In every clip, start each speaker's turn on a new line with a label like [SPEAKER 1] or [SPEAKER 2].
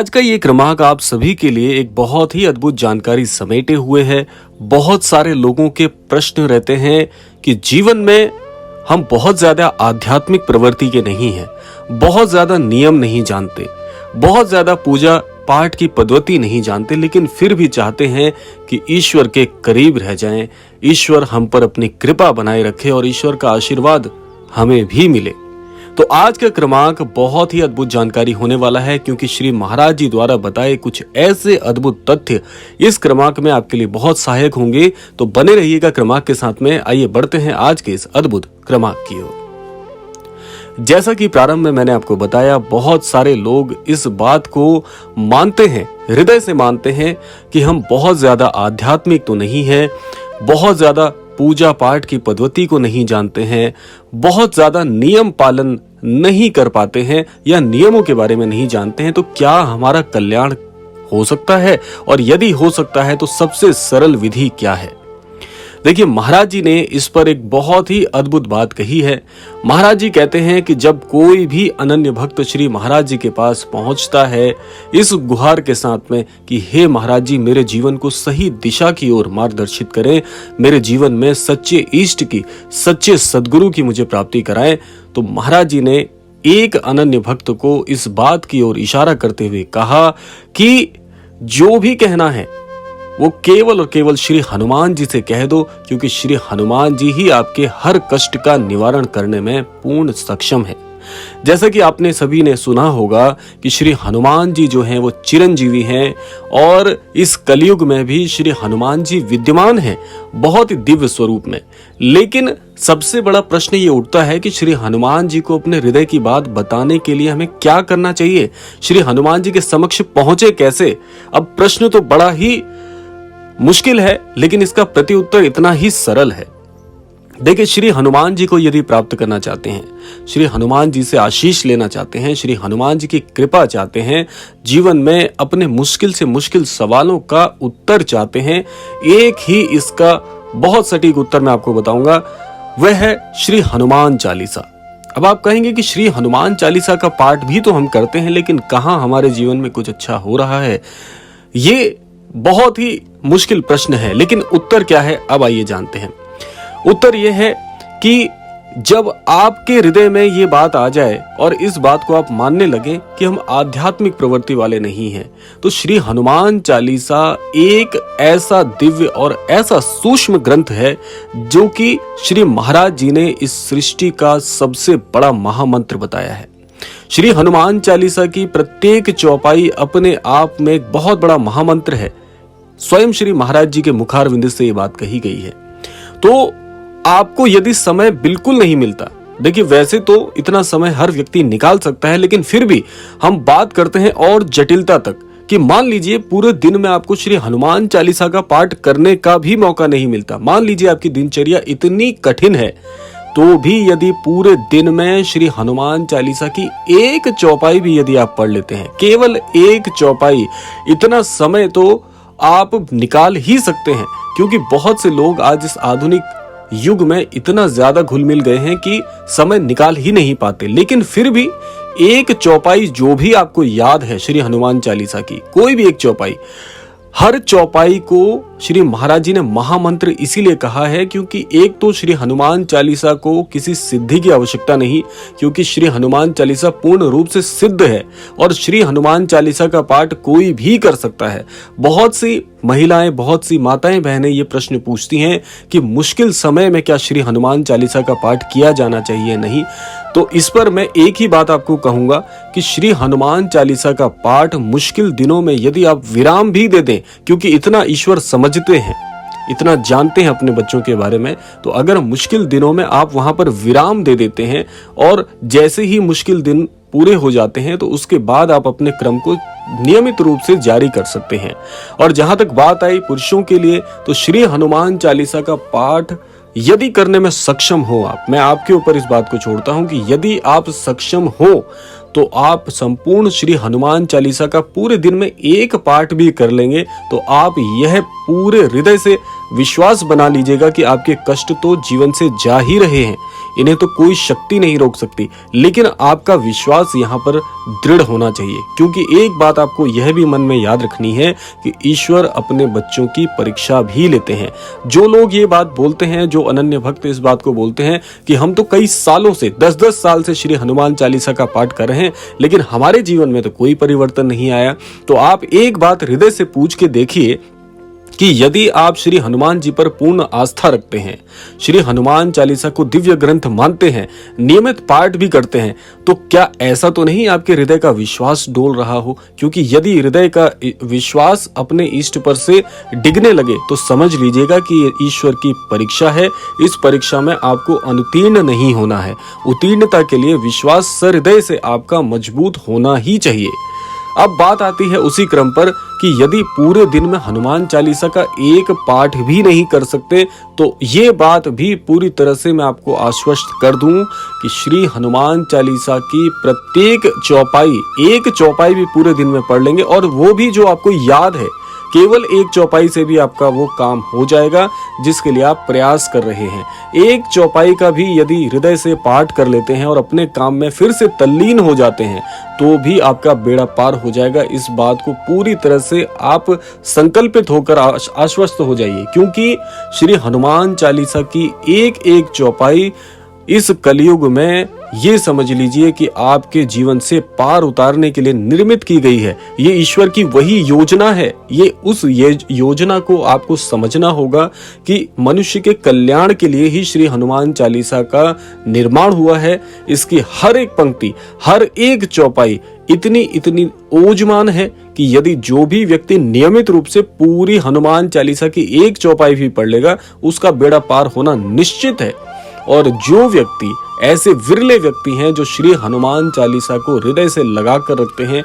[SPEAKER 1] आज का ये क्रमांक आप सभी के लिए एक बहुत ही अद्भुत जानकारी समेटे हुए है। बहुत सारे लोगों के प्रश्न रहते हैं कि जीवन में हम बहुत ज्यादा आध्यात्मिक प्रवृत्ति के नहीं हैं, बहुत ज्यादा नियम नहीं जानते, बहुत ज्यादा पूजा पाठ की पद्धति नहीं जानते, लेकिन फिर भी चाहते हैं कि ईश्वर के करीब रह जाएं, ईश्वर हम पर अपनी कृपा बनाए रखे और ईश्वर का आशीर्वाद हमें भी मिले। तो आज का क्रमांक बहुत ही अद्भुत जानकारी होने वाला है, क्योंकि श्री महाराज जी द्वारा बताए कुछ ऐसे अद्भुत तथ्य इस क्रमांक में आपके लिए बहुत सहायक होंगे। तो बने रहिएगा क्रमांक के साथ में। आइए बढ़ते हैं आज के इस अद्भुत क्रमांक की ओर। जैसा कि प्रारंभ में मैंने आपको बताया, बहुत सारे लोग इस बात को मानते हैं, हृदय से मानते हैं कि हम बहुत ज्यादा आध्यात्मिक तो नहीं है, बहुत ज्यादा पूजा पाठ की पद्धति को नहीं जानते हैं, बहुत ज्यादा नियम पालन नहीं कर पाते हैं या नियमों के बारे में नहीं जानते हैं। तो क्या हमारा कल्याण हो सकता है, और यदि हो सकता है तो सबसे सरल विधि क्या है? देखिए, महाराज जी ने इस पर एक बहुत ही अद्भुत बात कही है। महाराज जी कहते हैं कि जब कोई भी अनन्य भक्त श्री महाराज जी के पास पहुंचता है इस गुहार के साथ में कि हे महाराज जी, मेरे जीवन को सही दिशा की ओर मार्गदर्शित करें, मेरे जीवन में सच्चे इष्ट की, सच्चे सद्गुरु की मुझे प्राप्ति कराएं, तो महाराज जी ने एक अनन्य भक्त को इस बात की ओर इशारा करते हुए कहा कि जो भी कहना है वो केवल और केवल श्री हनुमान जी से कह दो, क्योंकि श्री हनुमान जी ही आपके हर कष्ट का निवारण करने में पूर्ण सक्षम है। जैसा कि आपने सभी ने सुना होगा कि श्री हनुमान जी जो हैं वो चिरंजीवी हैं, और इस कलयुग में भी श्री हनुमान जी विद्यमान हैं, बहुत ही दिव्य स्वरूप में। लेकिन सबसे बड़ा प्रश्न ये उठता है कि श्री हनुमान जी को अपने हृदय की बात बताने के लिए हमें क्या करना चाहिए, श्री हनुमान जी के समक्ष पहुंचे कैसे? अब प्रश्न तो बड़ा ही मुश्किल है, लेकिन इसका प्रत्युत्तर इतना ही सरल है। देखिए, श्री हनुमान जी को यदि प्राप्त करना चाहते हैं, श्री हनुमान जी से आशीष लेना चाहते हैं, श्री हनुमान जी की कृपा चाहते हैं, जीवन में अपने मुश्किल से मुश्किल सवालों का उत्तर चाहते हैं, एक ही इसका बहुत सटीक उत्तर मैं आपको बताऊंगा, वह है श्री हनुमान चालीसा। अब आप कहेंगे कि श्री हनुमान चालीसा का पाठ भी तो हम करते हैं, लेकिन कहां हमारे जीवन में कुछ अच्छा हो रहा है? ये बहुत ही मुश्किल प्रश्न है, लेकिन उत्तर क्या है, अब आइए जानते हैं। उत्तर यह है कि जब आपके हृदय में ये बात आ जाए और इस बात को आप मानने लगे कि हम आध्यात्मिक प्रवृत्ति वाले नहीं हैं, तो श्री हनुमान चालीसा एक ऐसा दिव्य और ऐसा सूक्ष्म ग्रंथ है जो कि श्री महाराज जी ने इस सृष्टि का सबसे बड़ा महामंत्र बताया है। श्री हनुमान चालीसा की प्रत्येक चौपाई अपने आप में एक बहुत बड़ा महामंत्र है। स्वयं श्री महाराज जी के मुखारविंद से ये बात कही गई है। तो आपको यदि समय बिल्कुल नहीं मिलता, देखिए वैसे तो इतना समय हर व्यक्ति निकाल सकता है, लेकिन फिर भी हम बात करते हैं और जटिलता तक कि मान लीजिए पूरे दिन में आपको श्री हनुमान चालीसा का पाठ करने का भी मौका नहीं मिलता, मान लीजिए आपकी दिनचर्या इतनी कठिन है, तो भी यदि पूरे दिन में श्री हनुमान चालीसा की एक चौपाई भी यदि आप पढ़ लेते हैं, केवल एक चौपाई, इतना समय तो आप निकाल ही सकते हैं। क्योंकि बहुत से लोग आज इस आधुनिक युग में इतना ज्यादा घुल मिल गए हैं कि समय निकाल ही नहीं पाते, लेकिन फिर भी एक चौपाई जो भी आपको याद है श्री हनुमान चालीसा की, कोई भी एक चौपाई, हर चौपाई को श्री महाराज जी ने महामंत्र इसीलिए कहा है क्योंकि एक तो श्री हनुमान चालीसा को किसी सिद्धि की आवश्यकता नहीं, क्योंकि श्री हनुमान चालीसा पूर्ण रूप से सिद्ध है और श्री हनुमान चालीसा का पाठ कोई भी कर सकता है। बहुत सी महिलाएं, बहुत सी माताएं बहनें ये प्रश्न पूछती हैं कि मुश्किल समय में क्या श्री हनुमान चालीसा का पाठ किया जाना चाहिए नहीं? तो इस पर मैं एक ही बात आपको कहूंगा कि श्री हनुमान चालीसा का पाठ मुश्किल दिनों में यदि आप विराम भी दे दें, क्योंकि इतना ईश्वर समझते हैं, इतना जानते हैं अपने बच्चों के बारे में, तो अगर मुश्किल दिनों में आप वहां पर विराम दे देते हैं और जैसे ही मुश्किल दिन पूरे हो जाते हैं तो उसके बाद आप अपने क्रम को नियमित रूप से जारी कर सकते हैं। और जहां तक बात आई पुरुषों के लिए, तो श्री हनुमान चालीसा का पाठ यदि करने में सक्षम हो आप, मैं आपके ऊपर इस बात को छोड़ता हूं कि यदि आप सक्षम हो तो आप संपूर्ण श्री हनुमान चालीसा का पूरे दिन में एक पाठ भी कर लेंगे तो आप यह पूरे हृदय से विश्वास बना लीजिएगा कि आपके कष्ट तो जीवन से जा ही रहे हैं, इन्हें तो कोई शक्ति नहीं रोक सकती, लेकिन आपका विश्वास यहाँ पर दृढ़ होना चाहिए। क्योंकि एक बात आपको यह भी मन में याद रखनी है कि ईश्वर अपने बच्चों की परीक्षा भी लेते हैं। जो लोग ये बात बोलते हैं, जो अनन्य भक्त इस बात को बोलते हैं कि हम तो कई सालों से 10-10 साल से श्री हनुमान चालीसा का पाठ कर रहे हैं, लेकिन हमारे जीवन में तो कोई परिवर्तन नहीं आया, तो आप एक बात हृदय से पूछ के देखिए कि यदि आप श्री हनुमान जी पर पूर्ण आस्था रखते हैं, श्री हनुमान चालीसा को दिव्य ग्रंथ मानते हैं, नियमित पाठ भी करते हैं, तो क्या ऐसा तो नहीं आपके हृदय का विश्वास डोल रहा हो? क्योंकि यदि हृदय का विश्वास अपने इष्ट पर से डिगने लगे तो समझ लीजिएगा कि ये ईश्वर की परीक्षा है। इस परीक्षा में आपको अनुत्तीर्ण नहीं होना है। उत्तीर्णता के लिए विश्वास सहृदय से आपका मजबूत होना ही चाहिए। अब बात आती है उसी क्रम पर कि यदि पूरे दिन में हनुमान चालीसा का एक पाठ भी नहीं कर सकते, तो ये बात भी पूरी तरह से मैं आपको आश्वस्त कर दूं कि श्री हनुमान चालीसा की प्रत्येक चौपाई, एक चौपाई भी पूरे दिन में पढ़ लेंगे, और वो भी जो आपको याद है, केवल एक चौपाई से भी आपका वो काम हो जाएगा जिसके लिए आप प्रयास कर रहे हैं। एक चौपाई का भी यदि हृदय से पाठ कर लेते हैं और अपने काम में फिर से तल्लीन हो जाते हैं, तो भी आपका बेड़ा पार हो जाएगा। इस बात को पूरी तरह से आप संकल्पित होकर आश्वस्त हो जाइए, क्योंकि श्री हनुमान चालीसा की एक एक चौपाई इस कलयुग में ये समझ लीजिए कि आपके जीवन से पार उतारने के लिए निर्मित की गई है। ये ईश्वर की वही योजना है। ये योजना को आपको समझना होगा कि मनुष्य के कल्याण के लिए ही श्री हनुमान चालीसा का निर्माण हुआ है। इसकी हर एक पंक्ति, हर एक चौपाई इतनी ओजमान है कि यदि जो भी व्यक्ति नियमित रूप से पूरी हनुमान चालीसा की एक चौपाई भी पढ़ लेगा, उसका बेड़ा पार होना निश्चित है। और जो व्यक्ति, ऐसे विरले व्यक्ति हैं जो श्री हनुमान चालीसा को हृदय से लगा कर रखते हैं,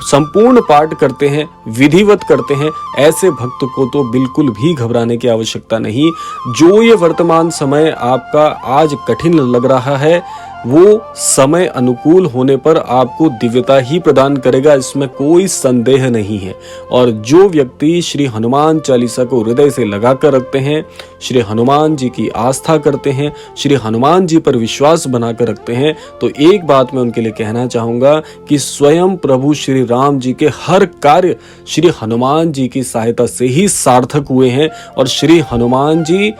[SPEAKER 1] संपूर्ण पाठ करते हैं, विधिवत करते हैं, ऐसे भक्त को तो बिल्कुल भी घबराने की आवश्यकता नहीं। जो ये वर्तमान समय आपका आज कठिन लग रहा है, वो समय अनुकूल होने पर आपको दिव्यता ही प्रदान करेगा, इसमें कोई संदेह नहीं है। और जो व्यक्ति श्री हनुमान चालीसा को हृदय से लगा कर रखते हैं, श्री हनुमान जी की आस्था करते हैं, श्री हनुमान जी पर विश्वास बनाकर रखते हैं, तो एक बात मैं उनके लिए कहना चाहूंगा कि स्वयं प्रभु श्री राम जी के हर कार्य श्री हनुमान जी की सहायता से ही सार्थक हुए हैं। और श्री हनुमान जी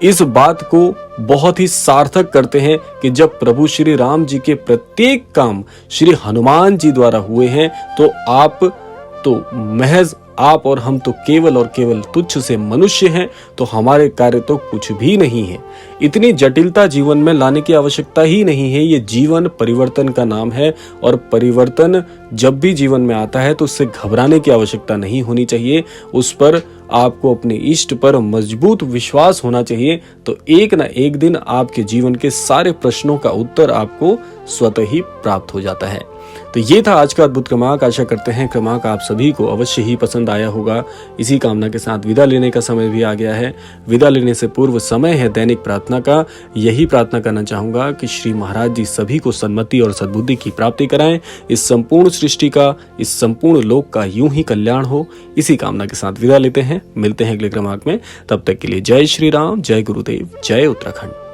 [SPEAKER 1] इस बात को बहुत ही सार्थक करते हैं कि जब प्रभु श्री राम जी के प्रत्येक काम श्री हनुमान जी द्वारा हुए हैं, तो महज आप और हम तो केवल और केवल तुच्छ से मनुष्य हैं, तो हमारे कार्य तो कुछ भी नहीं है। इतनी जटिलता जीवन में लाने की आवश्यकता ही नहीं है। ये जीवन परिवर्तन का नाम है, और परिवर्तन जब भी जीवन में आता है तो उससे घबराने की आवश्यकता नहीं होनी चाहिए। उस पर आपको अपने इष्ट पर मजबूत विश्वास होना चाहिए, तो एक ना एक दिन आपके जीवन के सारे प्रश्नों का उत्तर आपको स्वतः ही प्राप्त हो जाता है। तो ये था आज का अद्भुत क्रमांक। आशा करते हैं क्रमांक आप सभी को अवश्य ही पसंद आया होगा। इसी कामना के साथ विदा लेने का समय भी आ गया है। विदा लेने से पूर्व समय है दैनिक प्रार्थना का। यही प्रार्थना करना चाहूंगा कि श्री महाराज जी सभी को सन्मति और सद्बुद्धि की प्राप्ति कराएं। इस संपूर्ण सृष्टि का, इस संपूर्ण लोक का यूं ही कल्याण हो। इसी कामना के साथ विदा लेते हैं। मिलते हैं अगले क्रमांक में। तब तक के लिए जय श्री राम, जय गुरुदेव, जय उत्तराखंड।